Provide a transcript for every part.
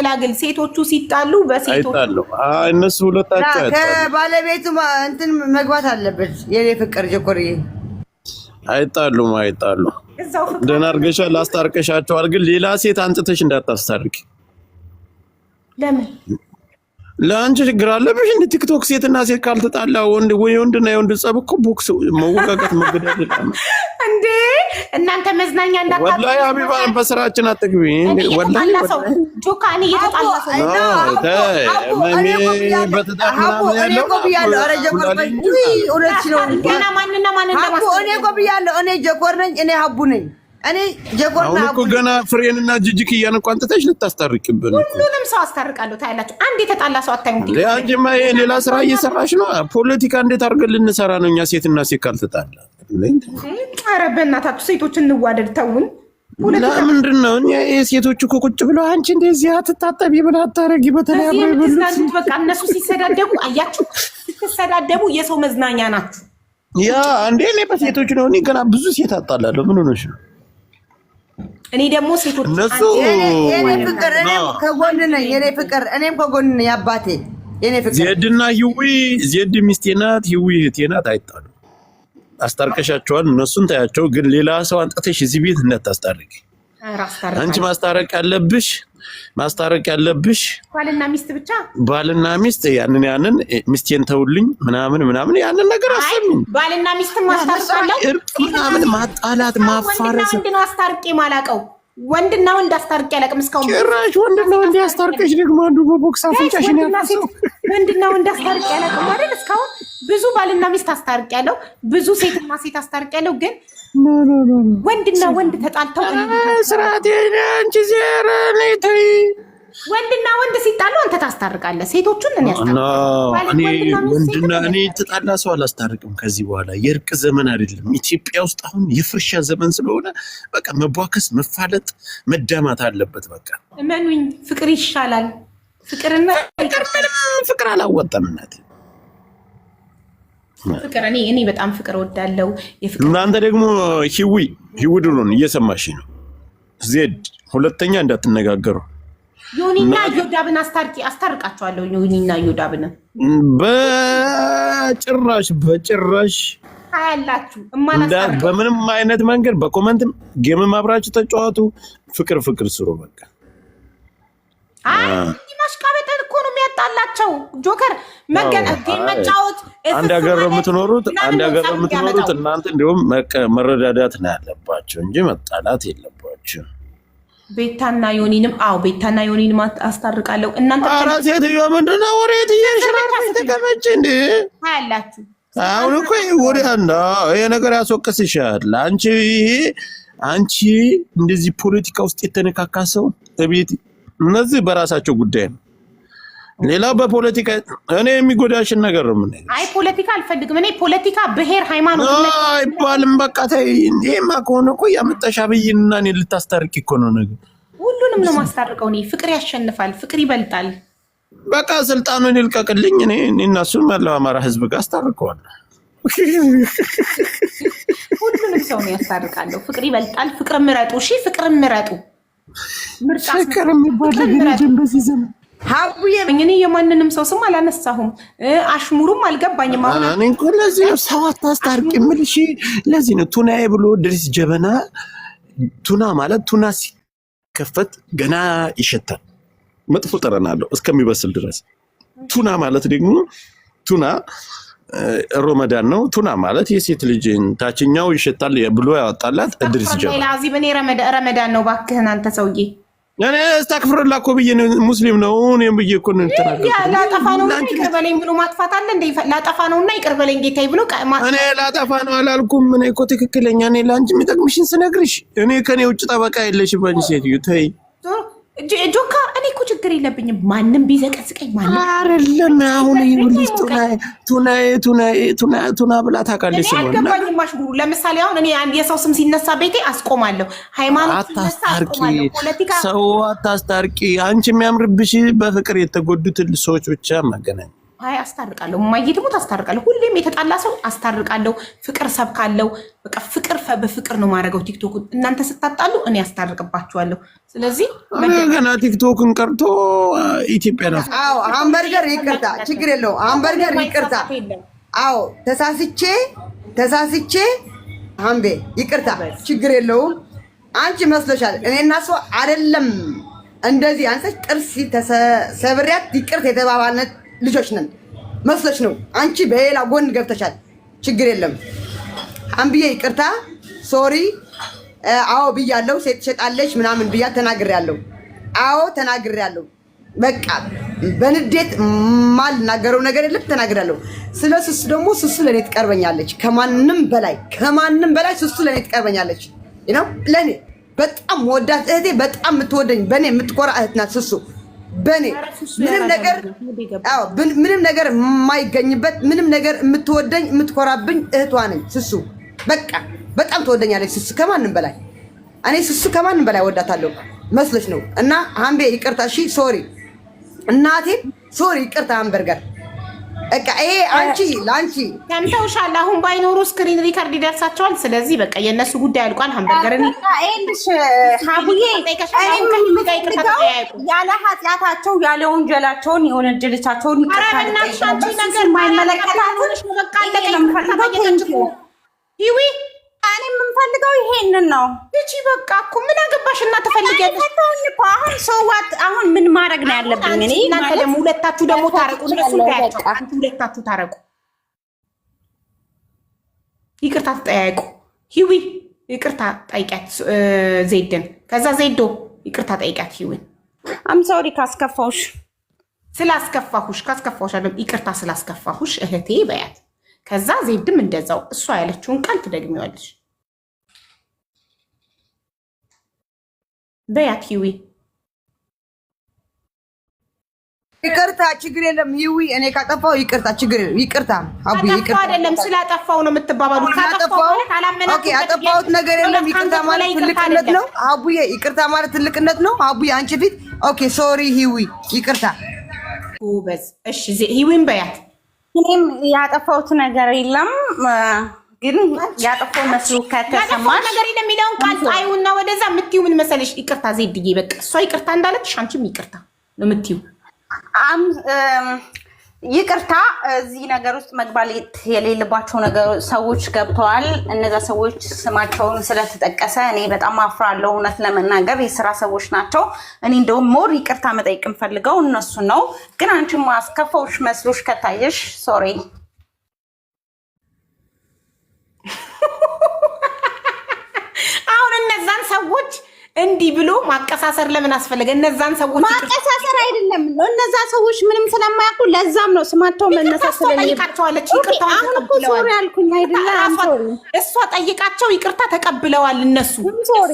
ያገላግል ሴቶቹ ሲጣሉ በሴቶቹ እነሱ ሁለታቸው ከባለቤቱ እንትን መግባት አለበት የኔ ፍቅር ጀኮርዬ አይጣሉም ደህና አድርገሻል አስታርቀሻቸዋል ግን ሌላ ሴት አንጥተሽ እንዳታስታርቂ ለምን ለአንቺ ችግር አለብሽ እንደ ቲክቶክ ሴትና ሴት ካልተጣላ ወንድና የወንድ ጸብ እኮ ቦክስ መወጋጋት መገዳደል እንዴ እናንተ መዝናኛ እንዳታጣ ወላሂ ሀቢባ በስራችን አትግቢ ወላሂ ጆካኒ እየተጣላ እኔ ጀጎርና እኮ ገና ፍሬንና ጅጅክ እያነቋንተሽ ልታስታርቂብን ሁሉንም ሰው አስታርቃለሁ ታያላችሁ አንድ የተጣላ ሰው አታዩም ለአንቺማ ሌላ ስራ እየሰራሽ ነው ፖለቲካ እንዴት አድርገን ልንሰራ ነው እኛ ሴትና ሴት ካልተጣላ ኧረ በእናታችሁ ሴቶች እንዋደድ ተውን ለምንድን ነው ሴቶች እኮ ቁጭ ብለው አንቺ እንደዚህ አትታጠቢ ብለህ አታረጊ በተለይ በቃ እነሱ ሲሰዳደቡ አያችሁ ሲሰዳደቡ የሰው መዝናኛ ናችሁ ያ አንዴ እኔ በሴቶች ነው እኔ ገና ብዙ ሴት አጣላለሁ ምን ሆነሽ ነው እኔ ደግሞ ሴቶች እነሱ የኔ ፍቅር እኔም ከጎን ነኝ የኔ ፍቅር እኔም ከጎን ነኝ አባቴ የኔ ፍቅር ዜድና ህዊ ዜድ ሚስቴ ናት ህዊ እህቴ ናት አይጣሉ አስታርቀሻቸዋል እነሱን ታያቸው ግን ሌላ ሰው አንጠተሽ እዚህ ቤት እንዳታስታርቂ አንቺ ማስታረቅ ያለብሽ ባልና ሚስት ያንን ሚስቴን ተውልኝ ምናምን ያንን ነገር አሰሚኝ ባልና ሚስት ማስታረቃለው ምናምን ማጣላት ማፋረስ ወንድና አስታርቄ ማላቀው ወንድና ወንድ አስታርቄ ያለቅም እስካሁን ጭራሽ ወንድና ወንድ አስታርቀሽ ደግሞ አንዱ በቦክስ አፍንጫሽን ያፈሰው ወንድና ወንድ አስታርቄ ያለቅም አይደል እስካሁን ብዙ ባልና ሚስት አስታርቄ ያለው ብዙ ሴትና ሴት አስታርቄ ያለው ግን ወንድና ወንድ ተጣልተው ስራቴ አንቺ ዘረ ነይተይ ወንድና ወንድ ሲጣሉ አንተ ታስታርቃለህ ሴቶቹን እኔ ወንድና እኔ ተጣላ ሰው አላስታርቅም ከዚህ በኋላ የእርቅ ዘመን አይደለም ኢትዮጵያ ውስጥ አሁን የፍርሻ ዘመን ስለሆነ በቃ መቧከስ መፋለጥ መዳማት አለበት በቃ እመኑኝ ፍቅር ይሻላል ፍቅርና ፍቅር አላወጣም እናት ፍቅር እኔ በጣም ፍቅር ወዳለው እናንተ ደግሞ ሂዊ ድሮን እየሰማሽ ነው ዜድ ሁለተኛ እንዳትነጋገሩ ዮኒና ዮዳብን አስታርቃቸዋለሁ ዮኒና ዮዳብን በጭራሽ አያላችሁ በምንም አይነት መንገድ በኮሜንት ጌም ማብራችሁ ተጫወቱ ፍቅር ስሩ በቃ ማሽቃበጥ እኮ ነው የሚያጣላቸው ጆከር መጫወት አንድ ሀገር የምትኖሩት እናንተ እንደውም መረዳዳት ነው ያለባቸው እንጂ መጣላት የለባቸው ቤታና ዮኒንም አስታርቃለሁ እናንተ ሴትዮ ምንድነው ወሬት እየሽራራሽ ተቀመጭ እንዴ አያላችሁ አሁን እኮ ወዲያና ይሄ ነገር ያስወቅስሻል አንቺ እንደዚህ ፖለቲካ ውስጥ የተነካካ ሰው እቤት እነዚህ በራሳቸው ጉዳይ ነው ሌላ በፖለቲካ እኔ የሚጎዳሽን ነገር ነው ምን አይ ፖለቲካ አልፈልግም እኔ ፖለቲካ ብሄር ሃይማኖት አይባልም በቃ ተይ እንዴማ ከሆነ እኮ ያመጣሽ አብይና እኔ ልታስታርቂ እኮ ነው ነገር ሁሉንም ነው ማስታርቀው እኔ ፍቅር ያሸንፋል ፍቅር ይበልጣል በቃ ስልጣኑን ይልቀቅልኝ እኔ እና እሱ መላው አማራ ህዝብ ጋር አስታርቀዋለሁ ሁሉንም ሰው ነው ያስታርቃለሁ ፍቅር ይበልጣል ፍቅር ምረጡ እሺ ፍቅር ምረጡ ምርጫ ፍቅር የሚባል ነገር በዚህ ዘመን ሀቡዬ እኔ የማንንም ሰው ስም አላነሳሁም አሽሙሩም አልገባኝም አሁን እኔ እኮ ለዚህ ነው ሰው አታስታርቂ የምልሽ ለዚህ ነው ቱናዬ ብሎ ድሪስ ጀበና ቱና ማለት ቱና ሲከፈት ገና ይሸታል መጥፎ ጠረን አለው እስከሚበስል ድረስ ቱና ማለት ደግሞ ቱና ረመዳን ነው ቱና ማለት የሴት ልጅ ታችኛው ይሸታል ብሎ ያወጣላት ድሪስ ጀበና ለዚህ በኔ ረመዳን ነው ባክህን አንተ ሰውዬ እኔ አስተክፍርላ እኮ ብዬ ሙስሊም ነው እኔም ብዬ እኮ ነው ተናገርኩ ላጠፋ ነው ይቅር በለኝ ብሎ ማጥፋት አለ እንደ ላጠፋ ነውና ይቅር በለኝ ጌታዬ ብሎ እኔ ላጠፋ ነው አላልኩም እኔ እኮ ትክክለኛ ነኝ ላንቺ የሚጠቅምሽን ስነግርሽ እኔ ከኔ ውጭ ጠበቃ የለሽም አንቺ ሴትዮ ተይ ጆካ እኔ እኮ ችግር የለብኝም ማንንም ቢዘቀዝቀኝ ማንንም አይደለም አሁን ይሁንልሽ ቱና ብላ ታውቃለች እኔ አልገባኝም ማሽሙሩ ለምሳሌ አሁን እኔ አንድ የሰው ስም ሲነሳ ቤቴ አስቆማለሁ ሃይማኖት አታስታርቂ ሰው አታስታርቂ አንቺ የሚያምርብሽ በፍቅር የተጎዱትን ሰዎች ብቻ ማገናኝ አይ አስታርቃለሁ፣ ማይይድሙት አስታርቃለሁ። ሁሌም የተጣላ ሰው አስታርቃለሁ፣ ፍቅር ሰብካለሁ። በቃ ፍቅር በፍቅር ነው ማድረገው። ቲክቶክ እናንተ ስታጣሉ እኔ አስታርቅባችኋለሁ። ስለዚህ ገና ቲክቶክን ቀርቶ ኢትዮጵያ ነው። አዎ ሃምበርገር ይቅርታ፣ ችግር የለውም። ሃምበርገር ይቅርታ። አዎ ተሳስቼ ሃምቤ ይቅርታ፣ ችግር የለውም። አንቺ መስሎሻል እኔና እሷ አይደለም እንደዚህ አንሰች ጥርስ ተሰብሪያት ይቅርታ የተባባልነት ልጆች ነን መስሎሽ ነው። አንቺ በሌላ ጎን ገብተሻል። ችግር የለም ሃምብዬ ይቅርታ፣ ሶሪ። አዎ ብያለሁ፣ ሴት ትሸጣለች ምናምን ብያ ተናግሬያለሁ። አዎ ተናግሬያለሁ። በቃ በንዴት ማልናገረው ነገር የለም፣ ተናግሬያለሁ። ስለ ሱሱ ደግሞ ሱሱ ለኔ ትቀርበኛለች፣ ከማንም በላይ ሱሱ ለኔ ትቀርበኛለች። ነው ለኔ በጣም ወዳት እህቴ፣ በጣም የምትወደኝ በኔ የምትኮራ እህት ናት ሱሱ። በኔ ምንም ነገር የማይገኝበት ምንም ነገር የምትወደኝ የምትኮራብኝ እህቷ ነኝ ሱሱ። በቃ በጣም ትወደኛለች ሱሱ ከማንም በላይ። እኔ ሱሱ ከማንም በላይ ወዳታለሁ መስለሽ ነው። እና ሃምቤ ይቅርታ፣ እሺ ሶሪ እናቴ፣ ሶሪ ይቅርታ። ሃምበርገር በቃ ይሄ አንቺ ላንቺ ሰምተውሻል። አሁን ባይኖሩ ስክሪን ሪከርድ ይደርሳቸዋል። ስለዚህ በቃ የነሱ ጉዳይ አልቋል። ሃምበርገርን አይልሽ ሀቡዬ ያለ ኃጢአታቸው ያለ ወንጀላቸውን የወነጀለቻቸውን ይቅርታ ነገር ማይመለከታቸው በቃ ይዊ እኔ የምንፈልገው ይሄንን ነው። እቺ በቃ እኮ ምን አገባሽ እና ተፈልጊያለሽ እኮ አሁን ሰዋት አሁን ምን ማድረግ ነው ያለብኝ? እኔ እናንተ ደግሞ ሁለታችሁ ደግሞ ታረቁ። እነሱ ታያቸው፣ ሁለታችሁ ታረቁ፣ ይቅርታ ተጠያየቁ። ሂዊ ይቅርታ ጠይቂያት ዜድን፣ ከዛ ዜዶ ይቅርታ ጠይቂያት ሂዊን። አም ሶሪ ካስከፋሁሽ፣ ካስከፋሁሽ አይደለም ይቅርታ ስላስከፋሁሽ እህቴ በያት። ከዛ ዜድም እንደዛው እሷ ያለችውን ቃል ትደግሚዋለሽ በያት። ሂዊ ይቅርታ፣ ችግር የለም ሂዊ፣ እኔ ካጠፋው ይቅርታ፣ ችግር የለም ይቅርታ። አቡ ይቅርታ አይደለም ስላጠፋው ነው የምትባባሉት። አጠፋሁት ነገር የለም። ይቅርታ ማለት ትልቅነት ነው አቡዬ፣ ይቅርታ ማለት ትልቅነት ነው አቡዬ። አንቺ ፊት ኦኬ ሶሪ ሂዊ ይቅርታ። ጎበዝ እሺ፣ ሂዊን በያት። እኔም ያጠፋሁት ነገር የለም፣ ግን ያጠፋው መስሎ ከተሰማሽ ነገር የለም የሚለውን ቃል ጣዩና ወደዛ የምትዩ ምን መሰለሽ? ይቅርታ ዜድዬ፣ በቃ እሷ ይቅርታ እንዳለችሽ አንቺም ይቅርታ ነው የምትዩ። ይቅርታ እዚህ ነገር ውስጥ መግባት የሌለባቸው ሰዎች ገብተዋል። እነዛ ሰዎች ስማቸውን ስለተጠቀሰ እኔ በጣም አፍራለሁ። እውነት ለመናገር የስራ ሰዎች ናቸው። እኔ እንደውም ሞር ይቅርታ መጠየቅ የምፈልገው እነሱ ነው። ግን አንቺም አስከፋውሽ መስሎሽ ከታየሽ ሶሪ። አሁን እነዛን ሰዎች እንዲህ ብሎ ማቀሳሰር ለምን አስፈለገ? እነዛን ሰዎች ማቀሳሰር አይደለም፣ እነዛ ሰዎች ምንም ስለማያውቁ ለዛም ነው ስማቸው መነሳት ስለሚቃቸዋለች። ይቅርታ ሶሪ አልኩኝ አይደለም፣ እሷ ጠይቃቸው ይቅርታ ተቀብለዋል እነሱ። ሶሪ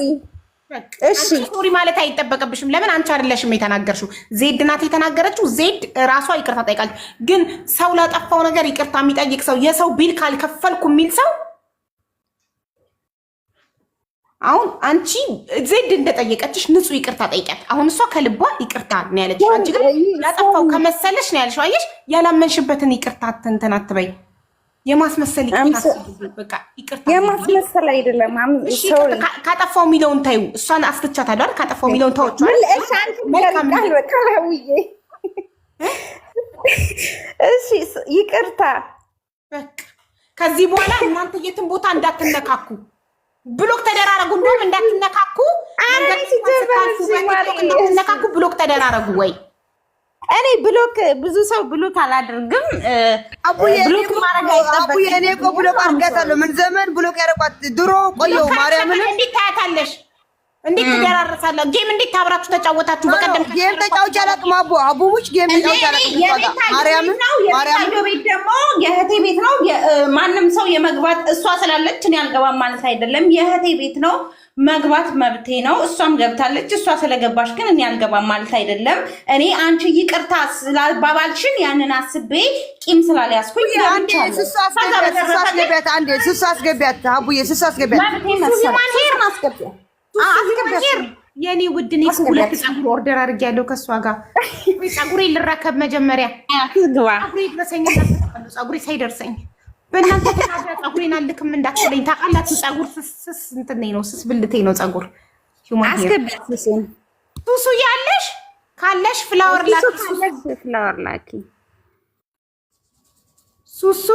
እሺ፣ ሶሪ ማለት አይጠበቅብሽም። ለምን አንቺ አይደለሽም የተናገርሽው፣ ዜድ ናት የተናገረችው። ዜድ ራሷ ይቅርታ ጠይቃለች። ግን ሰው ላጠፋው ነገር ይቅርታ የሚጠይቅ ሰው፣ የሰው ቢል ካልከፈልኩ የሚል ሰው አሁን አንቺ ዜድ እንደጠየቀችሽ ንጹህ ይቅርታ ጠይቂያት። አሁን እሷ ከልቧ ይቅርታ ነው ያለችሽ። አንቺ ግን ያጠፋው ከመሰለሽ ነው ያልሽው። አየሽ፣ ያላመንሽበትን ይቅርታ እንትን አትበይ። የማስመሰል ይቅርታ በቃ ይቅርታ የማስመሰል አይደለም። ካጠፋው የሚለውን ታዩ። እሷን አስፍቻታለሁ አይደል? ካጠፋው የሚለውን ታወጫለሽ። እሺ ይቅርታ በቃ ከዚህ በኋላ እናንተ የትን ቦታ እንዳትነካኩ፣ ብሎክ ተደራረጉ። እንደውም እንዳትነካኩ ብሎክ ተደራረጉ። ወይ እኔ ብሎክ ብዙ ሰው ብሎክ አላደርግም። ብሎክ ማድረግ አይጠበቅም። እኔ እኮ ብሎክ አድርጋታለሁ። ምን ዘመን ብሎክ ያደረኳት ድሮ ቆየው። ማርያምን እንዴት ታያታለሽ? እንዴት ትደራረሳለህ? ጌም እንዴት አብራችሁ ተጫወታችሁ? በቀደም ጌም ተጫውቼ አላውቅም። አቡሙች ጌም ተጫውቼ አላውቅም። ማርያምን ቤት ደግሞ የእህቴ ቤት ነው። ማንም ሰው የመግባት እሷ ስላለች እኔ አልገባም ማለት አይደለም። የእህቴ ቤት ነው፣ መግባት መብቴ ነው። እሷም ገብታለች። እሷ ስለገባሽ ግን እኔ አልገባም ማለት አይደለም። እኔ አንቺ ይቅርታ ስላባባልሽን ያንን አስቤ ቂም ስላልያዝኩኝ ስሱ አስገቢያት። አንዴ ስሱ አስገቢያት። አቡዬ ስሱ አስገቢያት። የኔ ውድ እኔ ሁለት ፀጉር ኦርደር አድርጌያለሁ ከሷ ጋር። ፀጉሬ ልረከብ መጀመሪያ ፀጉሬ ድረሰኝና ፀጉሬ ሳይደርሰኝ በእናንተ ተናዳ ፀጉሬን አልክም እንዳትለኝ። ታውቃላችሁ ፀጉር ስስ እንትን ነው ስስ ብልቴ ነው ፀጉር። አስገብተሽን ሱሱ ያለሽ ካለሽ ፍላወር ላኪ ፍላወር ላኪ ሱሱ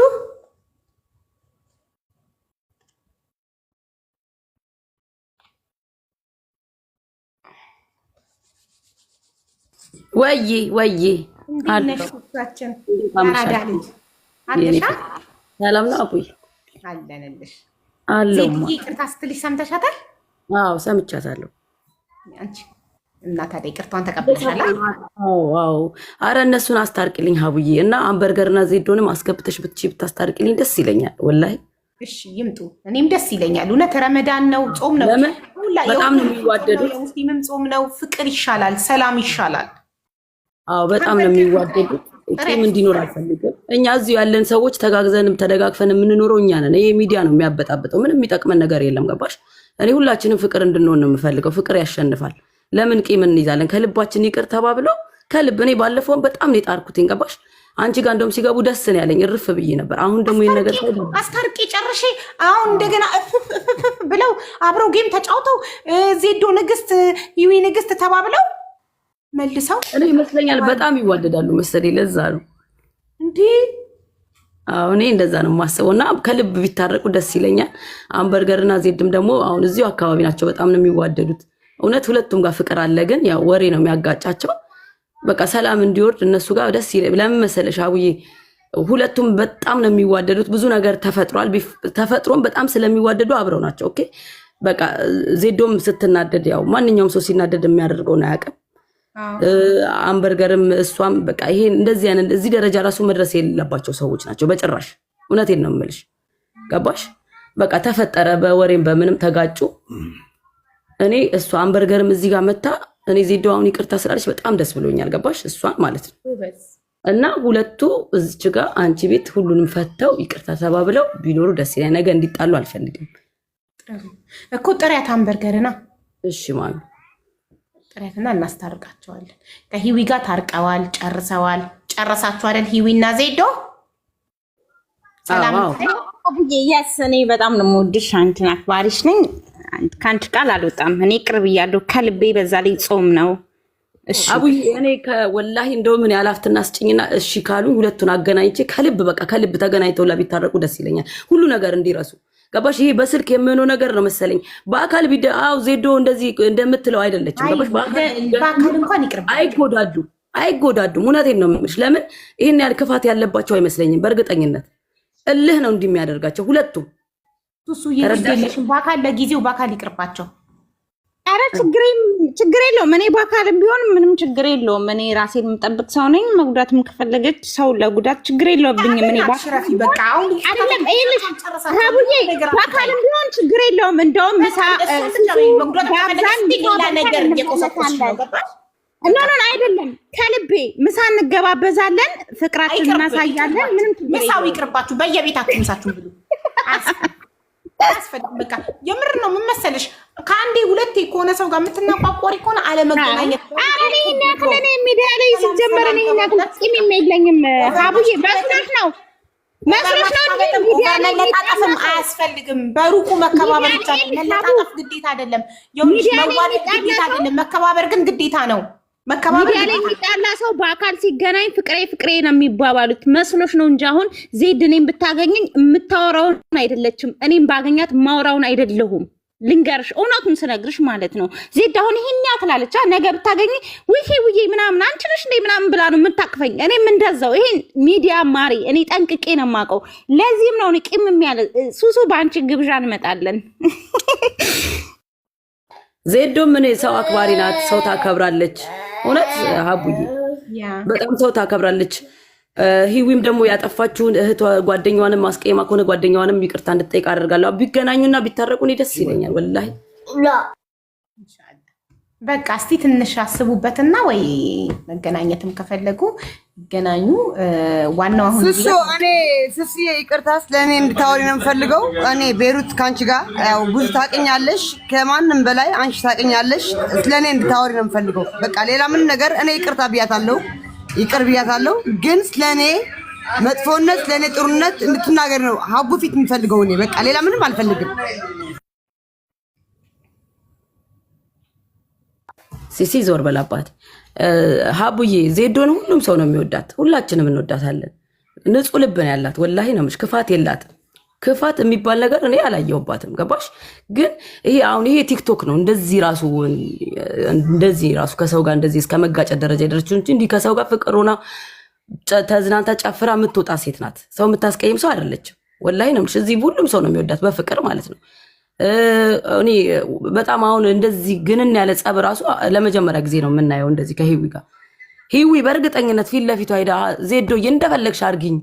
ወይ አለሽታችን አራዳልኝ አለሻ ሰላም ነው አቡይ አለንልሽ አለው ይቅርታ ስትልሽ ሰምተሻታል? አዎ ሰምቻታለሁ። አንቺ እና ታዲያ ይቅርታውን ተቀበልሻል? አዎ አረ እነሱን አስታርቂልኝ ሀቡዬ እና አምበርገርና ዜዶንም አስገብተሽ ብታስታርቂልኝ ደስ ይለኛል ወላሂ። እሺ ይምጡ፣ እኔም ደስ ይለኛል። እውነት ረመዳን ነው ጾም ነው በጣም ነው የሚዋደዱት። ሙስሊምም ጾም ነው። ፍቅር ይሻላል፣ ሰላም ይሻላል። አዎ በጣም ነው የሚዋደዱት። ቂም እንዲኖር አልፈልግም። እኛ እዚሁ ያለን ሰዎች ተጋግዘንም ተደጋግፈን የምንኖረው እኛ ነን። ይሄ ሚዲያ ነው የሚያበጣብጠው። ምንም የሚጠቅመን ነገር የለም። ገባሽ? እኔ ሁላችንም ፍቅር እንድንሆን ነው የምፈልገው። ፍቅር ያሸንፋል። ለምን ቂም እንይዛለን? ከልባችን ይቅር ተባብሎ ከልብ። እኔ ባለፈውን በጣም ነው የጣርኩትኝ። ገባሽ? አንቺ ጋር እንደውም ሲገቡ ደስ ነው ያለኝ። እርፍ ብዬ ነበር። አሁን ደግሞ ይሄን ነገር አስታርቂ ጨርሼ አሁን እንደገና ብለው አብረው ጌም ተጫውተው ዜዶ ንግስት ይዊ ንግስት ተባብለው መልሰው እኔ ይመስለኛል በጣም ይዋደዳሉ መሰለኝ። ለዛ ነው እንዴ? አዎ እኔ እንደዛ ነው የማስበው። እና ከልብ ቢታረቁ ደስ ይለኛል። አምበርገርና ዜድም ደግሞ አሁን እዚሁ አካባቢ ናቸው። በጣም ነው የሚዋደዱት። እውነት ሁለቱም ጋር ፍቅር አለ፣ ግን ያው ወሬ ነው የሚያጋጫቸው። በቃ ሰላም እንዲወርድ እነሱ ጋር ደስ ይላል። ለምን መሰለሽ አቡዬ ሁለቱም በጣም ነው የሚዋደዱት። ብዙ ነገር ተፈጥሯል። ተፈጥሮም በጣም ስለሚዋደዱ አብረው ናቸው። ኦኬ በቃ ዜዶም ስትናደድ ያው ማንኛውም ሰው ሲናደድ የሚያደርገውን አያውቅም። አምበርገርም እሷም በቃ ይሄ እንደዚህ አይነት እዚህ ደረጃ ራሱ መድረስ የሌለባቸው ሰዎች ናቸው በጭራሽ። እውነቴን ነው የምልሽ። ገባሽ? በቃ ተፈጠረ፣ በወሬም በምንም ተጋጩ። እኔ እሷ አምበርገርም እዚህ ጋር መታ እኔ ዜዶ አሁን ይቅርታ ስላለች በጣም ደስ ብሎኛል። ገባሽ? እሷ ማለት ነው። እና ሁለቱ እዚች ጋር አንቺ ቤት ሁሉንም ፈተው ይቅርታ ተባብለው ቢኖሩ ደስ ይላል። ነገ እንዲጣሉ አልፈልግም እኮ። ጥሪያት አምበርገርና እሺ ማሚ ጥሪያትና እናስታርቃቸዋለን። ከሂዊ ጋር ታርቀዋል፣ ጨርሰዋል። ጨረሳችሁ አይደል? ሂዊና ዜዶ ሰላም አቡዬ። ያስ እኔ በጣም ነው የምወድሽ፣ አንቺን አክባሪሽ ነኝ። ከአንቺ ቃል አልወጣም። እኔ ቅርብ እያለሁ ከልቤ በዛ ላይ ጾም ነው። እሺ አቡዬ እኔ ወላሂ እንደው ምን ያላፍትና ስጭኝና እሺ ካሉ ሁለቱን አገናኝቼ ከልብ በቃ ከልብ ተገናኝተው ቢታረቁ ደስ ይለኛል። ሁሉ ነገር እንዲረሱ። ገባሽ? ይሄ በስልክ የሚሆነው ነገር ነው መሰለኝ። በአካል አው ዜዶ እንደዚህ እንደምትለው አይደለችም። ገባሽ? በአካል እንኳን ይቅርብ። አይጎዳዱም። እውነቴን ነው የምልሽ። ለምን ይሄን ያህል ክፋት ያለባቸው አይመስለኝም። በእርግጠኝነት እልህ ነው እንደሚያደርጋቸው ሁለቱም። ሱሱ ይረዳልሽም። በአካል ለጊዜው በአካል ይቅርባቸው። አረ ችግር የለውም። እኔ በአካልም ቢሆን ምንም ችግር የለውም። እኔ ራሴን የምጠብቅ ሰው ነኝ። መጉዳትም ከፈለገች ሰው ለጉዳት ችግር የለውብኝም። እኔ በቃ አሁን አይደለም ሀቡዬ በአካልም ቢሆን ችግር የለውም። እንደውም ምሳ አይደለም ከልቤ ምሳ እንገባበዛለን፣ ፍቅራችን እናሳያለን። ምንም ምሳው ይቅርባችሁ። በየቤታችሁ ምሳችሁን ብሉ። አስፈልግ በቃ የምር ነው። ምን መሰለሽ ከአንዴ ሁለቴ ከሆነ ሰው ጋር የምትናቋቆሪ ከሆነ አለመገናኘት። አሬ ነክለኔ ሚዲያ ላይ ሲጀመር እኔ ነክለኝ የለኝም ሀቡዬ። መስሎሽ ነው መለጣጠፍም አያስፈልግም። በሩቁ መከባበር ብቻ ነው። መለጣጠፍ ግዴታ አይደለም። መዋደድ ግዴታ አይደለም። መከባበር ግን ግዴታ ነው። ሚዲያ ላይ የሚጣላ ሰው በአካል ሲገናኝ ፍቅሬ ነው የሚባባሉት። መስሎሽ ነው እንጂ አሁን ዜድ እኔም ብታገኘኝ የምታወራውን አይደለችም፣ እኔም ባገኛት ማውራውን አይደለሁም። ልንገርሽ፣ እውነቱን ስነግርሽ ማለት ነው። ዜድ አሁን ይሄን ያክላለች፣ ነገ ብታገኝ ውዬ ምናምን አንቺ ነሽ እንደ ምናምን ብላ ነው የምታቅፈኝ። እኔም እንደዛው ይሄን ሚዲያ ማሪ እኔ ጠንቅቄ ነው የማውቀው። ለዚህም ነው ቂም የሚያለ ሱሱ በአንቺ ግብዣ እንመጣለን። ዜዶም እኔ ሰው አክባሪ ናት፣ ሰው ታከብራለች። እውነት ሀቡዬ በጣም ሰው ታከብራለች። ሂዊም ደግሞ ያጠፋችውን እህቷ ጓደኛዋንም ማስቀየማ ከሆነ ጓደኛዋንም ይቅርታ እንድትጠይቅ አደርጋለሁ። ቢገናኙና ቢታረቁ እኔ ደስ ይለኛል ወላሂ። በቃ እስቲ ትንሽ አስቡበትና ወይ መገናኘትም ከፈለጉ ይገናኙ። ዋናው አሁን እኔ ስሲ ይቅርታ ስለኔ እንድታወሪ ነው የምፈልገው። እኔ ቤሩት ካንቺ ጋር ያው ብዙ ታውቂኛለሽ፣ ከማንም በላይ አንቺ ታውቂኛለሽ። ስለኔ እንድታወሪ ነው የምፈልገው። በቃ ሌላ ምን ነገር እኔ ይቅር ብያታለሁ፣ ግን ስለኔ መጥፎነት ስለኔ ጥሩነት እንድትናገር ነው ሀቡ ፊት የምፈልገው። እኔ በቃ ሌላ ምንም አልፈልግም። ሲሲ ዞር በላባት ሀቡዬ ዜዶን ሁሉም ሰው ነው የሚወዳት፣ ሁላችንም እንወዳታለን። ንጹህ ልብ ነው ያላት፣ ወላሂ ነው የምልሽ። ክፋት የላትም። ክፋት የሚባል ነገር እኔ አላየሁባትም። ገባሽ? ግን ይሄ አሁን ይሄ ቲክቶክ ነው እንደዚህ ራሱ ከሰው ጋር እንደዚህ እስከ መጋጨት ደረጃ የደረሰችው እንጂ እንዲህ ከሰው ጋር ፍቅር ሆና ተዝናንታ ጨፍራ የምትወጣ ሴት ናት። ሰው የምታስቀይም ሰው አይደለችም። ወላሂ ነው የምልሽ። እዚህ ሁሉም ሰው ነው የሚወዳት በፍቅር ማለት ነው። እኔ በጣም አሁን እንደዚህ ግንን ያለ ጸብ ራሱ ለመጀመሪያ ጊዜ ነው የምናየው። እንደዚህ ከሂዊ ጋር ሂዊ በእርግጠኝነት ፊት ለፊቷ ሄዳ ዜዶዬ እንደፈለግሽ አድርጊኝ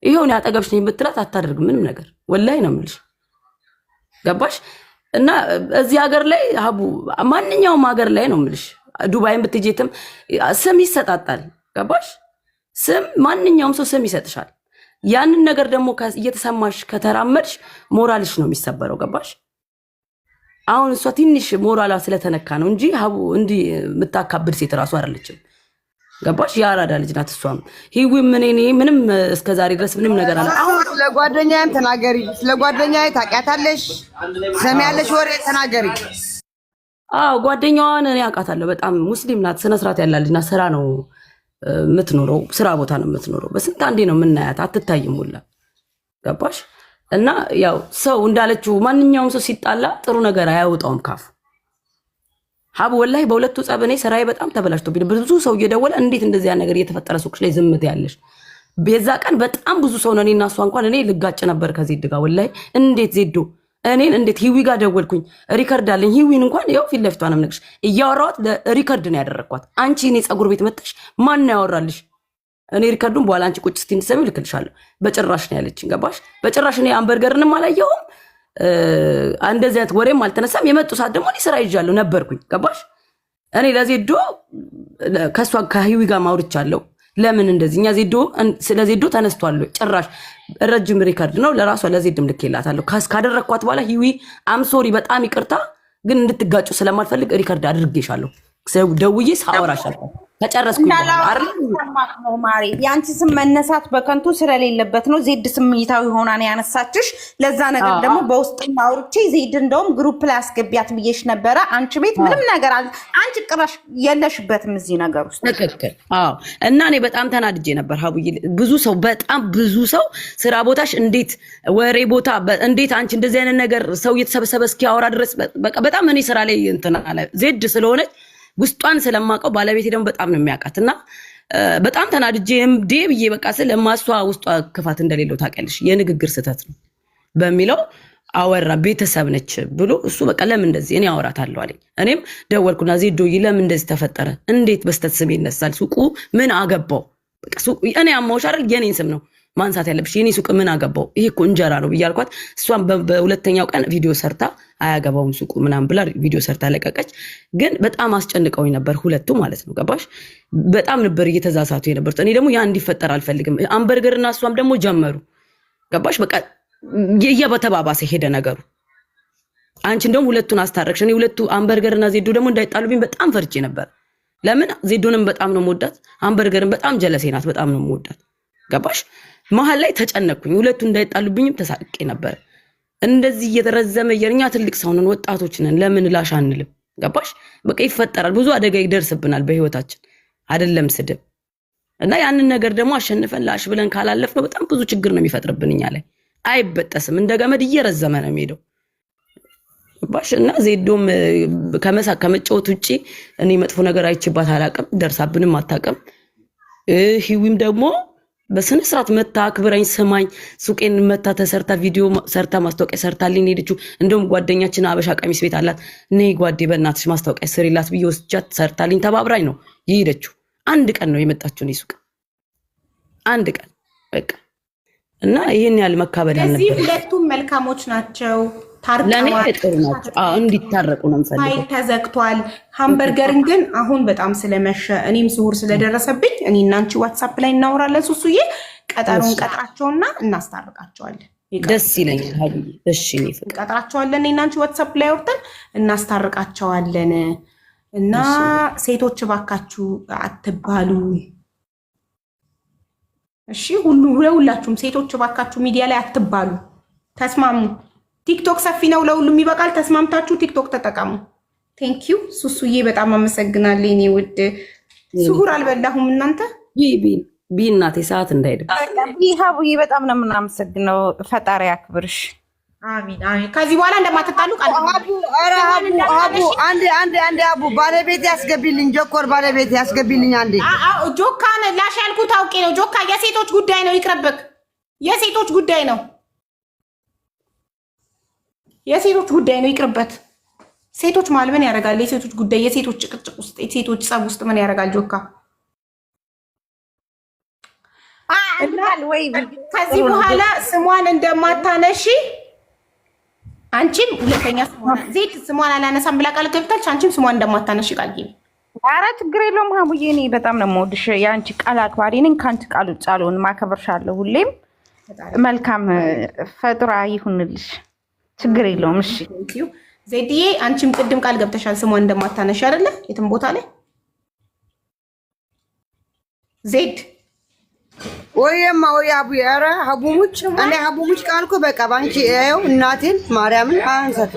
ይሄውን ያጠገብሽ ነኝ ብትላት አታደርግም ምንም ነገር። ወላሂ ነው የምልሽ። ገባሽ? እና እዚህ ሀገር ላይ ሀቡ ማንኛውም ሀገር ላይ ነው የምልሽ፣ ዱባይም ብትጄትም ስም ይሰጣጣል። ገባሽ? ስም ማንኛውም ሰው ስም ይሰጥሻል። ያንን ነገር ደግሞ እየተሰማሽ ከተራመድሽ ሞራልሽ ነው የሚሰበረው። ገባሽ? አሁን እሷ ትንሽ ሞራሏ ስለተነካ ነው እንጂ ሀቡ እንዲህ የምታካብድ ሴት ራሱ አይደለችም። ገባሽ? የአራዳ ልጅ ናት እሷም። ሂዊ ምንም እስከዛሬ ድረስ ምንም ነገር አለ። አሁን ስለ ጓደኛዬም ተናገሪ። ስለ ጓደኛዬ ታውቂያታለሽ? ሰሚያለሽ? ወሬ ተናገሪ። አዎ ጓደኛዋን እኔ አውቃታለሁ። በጣም ሙስሊም ናት፣ ስነ ስርዓት ያላት ልጅ ናት። ስራ ነው የምትኖረው፣ ስራ ቦታ ነው የምትኖረው። በስንት አንዴ ነው የምናያት፣ አትታይም ሁላ። ገባሽ? እና ያው ሰው እንዳለችው ማንኛውም ሰው ሲጣላ ጥሩ ነገር አያወጣውም ካፉ። ሀቡ ወላሂ በሁለቱ ጸብ እኔ ስራዬ በጣም ተበላሽቶብኝ ብዙ ሰው እየደወለ እንዴት እንደዚያ ነገር እየተፈጠረ ሱቅሽ ላይ ዝምት ያለሽ? በዛ ቀን በጣም ብዙ ሰው ነው እኔና እሷ እንኳን እኔ ልጋጭ ነበር ከዜድ ጋር ወላሂ። እንዴት ዜዶ እኔን እንዴት ሂዊ ጋር ደወልኩኝ፣ ሪከርድ አለኝ። ሂዊን እንኳን ያው ፊት ለፊቷ ነው የምነግርሽ፣ እያወራኋት ሪከርድ ነው ያደረግኳት። አንቺ እኔ ጸጉር ቤት መጥተሽ ማን ነው ያወራልሽ? እኔ ሪከርዱን በኋላ አንቺ ቁጭ ስትይ እንድትሰሚው ልክልሻለሁ። በጭራሽ ነው ያለችኝ። ገባሽ? በጭራሽ እኔ አንበርገርንም አላየሁም፣ እንደዚህ አይነት ወሬም አልተነሳም። የመጡ ሰዓት ደግሞ እኔ ስራ ይዣለሁ ነበርኩኝ። ገባሽ? እኔ ለዜዶ ከሷ ከሂዊ ጋር ማውርቻለሁ። ለምን እንደዚህ እኛ ዜዶ ስለ ዜዶ ተነስቷል። ጭራሽ ረጅም ሪከርድ ነው ለራሷ ለዜድም ልኬላታለሁ። ካደረኳት በኋላ ሂዊ አምሶሪ በጣም ይቅርታ፣ ግን እንድትጋጩ ስለማልፈልግ ሪከርድ አድርጌሻለሁ። ደውዬ ሳወራሻለሁ ተጨረስኩኝ በኋላ ነው ማሪ። ያንቺ ስም መነሳት በከንቱ ስለሌለበት ነው። ዜድ ስሜታዊ ሆና ነው ያነሳችሽ። ለዛ ነገር ደግሞ በውስጥ አውርቼ ዜድ እንደውም ግሩፕ ላይ አስገቢያት ብዬሽ ነበረ። አንቺ ቤት ምንም ነገር አንቺ ቅራሽ የለሽበትም እዚህ ነገር ውስጥ። ትክክል። አዎ። እና እኔ በጣም ተናድጄ ነበር ሀቡዬ። በጣም ብዙ ሰው ስራ ቦታሽ እንዴት ወሬ ቦታ እንዴት አንቺ እንደዚህ አይነት ነገር ሰው እየተሰበሰበ እስኪያወራ ድረስ በጣም እኔ ስራ ላይ እንትና ዜድ ስለሆነች ውስጧን ስለማውቀው ባለቤቴ ደግሞ በጣም ነው የሚያውቃት። እና በጣም ተናድጄ እምዴ ብዬ በቃ ስለማሷ ውስጧ ክፋት እንደሌለው ታውቂያለሽ፣ የንግግር ስህተት ነው በሚለው አወራ። ቤተሰብ ነች ብሎ እሱ በቃ ለምን እንደዚህ እኔ አወራታለሁ አለኝ። እኔም ደወልኩና ዜዶዬ ለምን እንደዚህ ተፈጠረ? እንዴት በስተት ስም ይነሳል? ሱቁ ምን አገባው? በቃ ሱቁ እኔ አማውሽ አይደል? የኔን ስም ነው ማንሳት ያለብሽ። የኔ ሱቅ ምን አገባው? ይሄ እኮ እንጀራ ነው ብያልኳት፣ እሷም በሁለተኛው ቀን ቪዲዮ ሰርታ አያገባውም ሱቁ ምናምን ብላ ቪዲዮ ሰርታ ለቀቀች። ግን በጣም አስጨንቀውኝ ነበር ሁለቱ ማለት ነው። ገባሽ? በጣም ነበር እየተዛሳቱ የነበሩት። እኔ ደግሞ ያ እንዲፈጠር አልፈልግም። አንበርገርና እሷም ደግሞ ጀመሩ። ገባሽ? በቃ እየተባባሰ ሄደ ነገሩ። አንቺ እንደውም ሁለቱን አስታረቅሽ። እኔ ሁለቱ አንበርገርና ዜዶ ደግሞ እንዳይጣሉብኝ በጣም ፈርቼ ነበር። ለምን ዜዶንም በጣም ነው የምወዳት፣ አንበርገርን በጣም ጀለሴ ናት፣ በጣም ነው የምወዳት። ገባሽ? መሀል ላይ ተጨነቅኩኝ። ሁለቱ እንዳይጣሉብኝም ተሳቅቄ ነበር። እንደዚህ እየተረዘመ የኛ ትልቅ ሰው ነን፣ ወጣቶች ነን፣ ለምን ላሽ አንልም? ገባሽ? በቃ ይፈጠራል፣ ብዙ አደጋ ይደርስብናል በህይወታችን፣ አይደለም ስድብ። እና ያንን ነገር ደግሞ አሸንፈን ላሽ ብለን ካላለፍነው በጣም ብዙ ችግር ነው የሚፈጥርብን። እኛ ላይ አይበጠስም፣ እንደ ገመድ እየረዘመ ነው የሚሄደው። ገባሽ? እና ዜዶም ከመጫወት ውጭ እኔ መጥፎ ነገር አይችባት አላቅም፣ ደርሳብንም አታቅም። ሂዊም ደግሞ በስነ ስርዓት መታ አክብራኝ ስማኝ ሱቄን መታ ተሰርታ ቪዲዮ ሰርታ ማስታወቂያ ሰርታልኝ ሄደችው። እንደውም ጓደኛችን አበሻ ቀሚስ ቤት አላት፣ ነይ ጓዴ በእናትሽ ማስታወቂያ ስሪላት ብዬ ወስጃት ሰርታልኝ ተባብራኝ ነው የሄደችው። አንድ ቀን ነው የመጣችው እኔ ሱቅ፣ አንድ ቀን በቃ። እና ይሄን ያህል መካበድ አልነበረ። ሁለቱም መልካሞች ናቸው። ለኔ ታርቀዋል። ጥሩ ናቸው። እንዲታረቁ ነው ፋይል የምፈልገው። ተዘግቷል። ሃምበርገርን ግን አሁን በጣም ስለመሸ እኔም ስሁር ስለደረሰብኝ እኔ እና አንቺ ዋትሳፕ ላይ እናወራለን። ሱሱዬ ቀጠሮን ቀጥራቸውና እናስታርቃቸዋለን። ደስ ይለኛል ሀቡዬ። እሺ እኔ ፍቅር እንቀጥራቸዋለን። እኔ እና አንቺ ዋትሳፕ ላይ አውርተን እናስታርቃቸዋለን። እና ሴቶች እባካችሁ አትባሉ እሺ። ለሁላችሁም ሴቶች እባካችሁ ሚዲያ ላይ አትባሉ፣ ተስማሙ። ቲክቶክ ሰፊ ነው፣ ለሁሉም ይበቃል። ተስማምታችሁ ቲክቶክ ተጠቀሙ። ቴንኪዩ ሱሱዬ፣ በጣም አመሰግናለሁ የኔ ውድ። ስሁር አልበላሁም እናንተ ቢ እናቴ ሰዓት እንዳይደርስ ሀቡዬ በጣም ነው የምናመሰግነው። ፈጣሪ አክብርሽ። አሚን አሚን። ከዚህ በኋላ እንደማትጣሉ ቃል አንዴ አቡ ባለቤት ያስገቢልኝ፣ ጆኮር ባለቤት ያስገቢልኝ አንዴ። ጆካን ላሽ ያልኩት አውቄ ነው። ጆካ የሴቶች ጉዳይ ነው፣ ይቅርብክ። የሴቶች ጉዳይ ነው፣ የሴቶች ጉዳይ ነው፣ ይቅርበት። ሴቶች ማለት ምን ያደርጋል? የሴቶች ጉዳይ፣ የሴቶች ጭቅጭቅ ውስጥ፣ የሴቶች ጸብ ውስጥ ምን ያደርጋል ጆካ? ከዚህ በኋላ ስሟን እንደማታነሺ አንቺም ሁለተኛ ዜድ ስሟን አላነሳም ብላ ቃል ገብታለች። አንቺም ስሟን እንደማታነሺ ቃል ግቢ። ኧረ ችግር የለውም ሀቡዬ፣ እኔ በጣም ነው የምወድሽ። የአንቺ ቃል አክባሪ ነኝ። ከአንቺ ቃል ውጭ አልሆንም። አከብርሻለሁ ሁሌም። መልካም ፈጥራ ይሁንልሽ። ችግር የለውም። እሺ ዜድዬ፣ አንቺም ቅድም ቃል ገብተሻል ስሟን እንደማታነሺ አይደለ? የትም ቦታ ላይ ዜድ ወይማ ወይ አቡ ያራ ሀቡሙች እኔ ሀቡሙች ቃልኩ በቃ ባንቺ ያው እናቴን ማርያምን አንሰት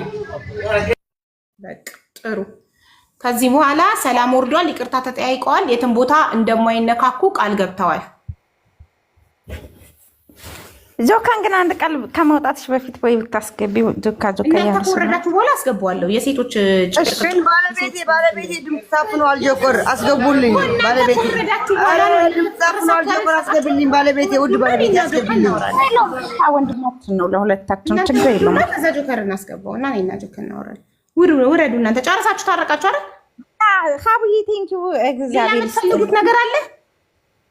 በቃ ጥሩ። ከዚህ በኋላ ሰላም ወርዷል፣ ይቅርታ ተጠያይቀዋል፣ የትም ቦታ እንደማይነካኩ ቃል ገብተዋል። ጆካን ግን አንድ ቃል ከመውጣትሽ በፊት ወይ ብታስገቢ ጆካ እናንተ ከወረዳችሁ በኋላ አስገባዋለሁ። የሴቶች ጭቅጭቅ ባለቤቴ ድምፅ ታፍኗል። ጆኮር አስገቡልኝ። ባለቤቴ ድምፅ ታፍኗል። ጆኮር አስገቡልኝ። ባለቤቴ ውድ ባለቤቴ አስገቡልኝ። ወንድማችን ነው ለሁለታችን፣ ችግር የለውም። ከዛ ጆከር እናስገባው እና እኔና ጆከር እናወራለን። ውረዱ እናንተ ጨረሳችሁ፣ ታረቃችሁ አይደል? ሀቡዬ ቴንኪው። እግዚአብሔር የምትፈልጉት ነገር አለ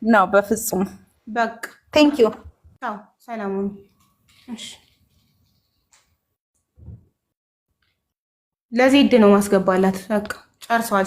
ነው? በፍጹም በቃ ቴንኪው። ቻው፣ ሰላሙን። እሺ ለዜድ ነው ማስገባላት። በቃ ጨርሰዋል።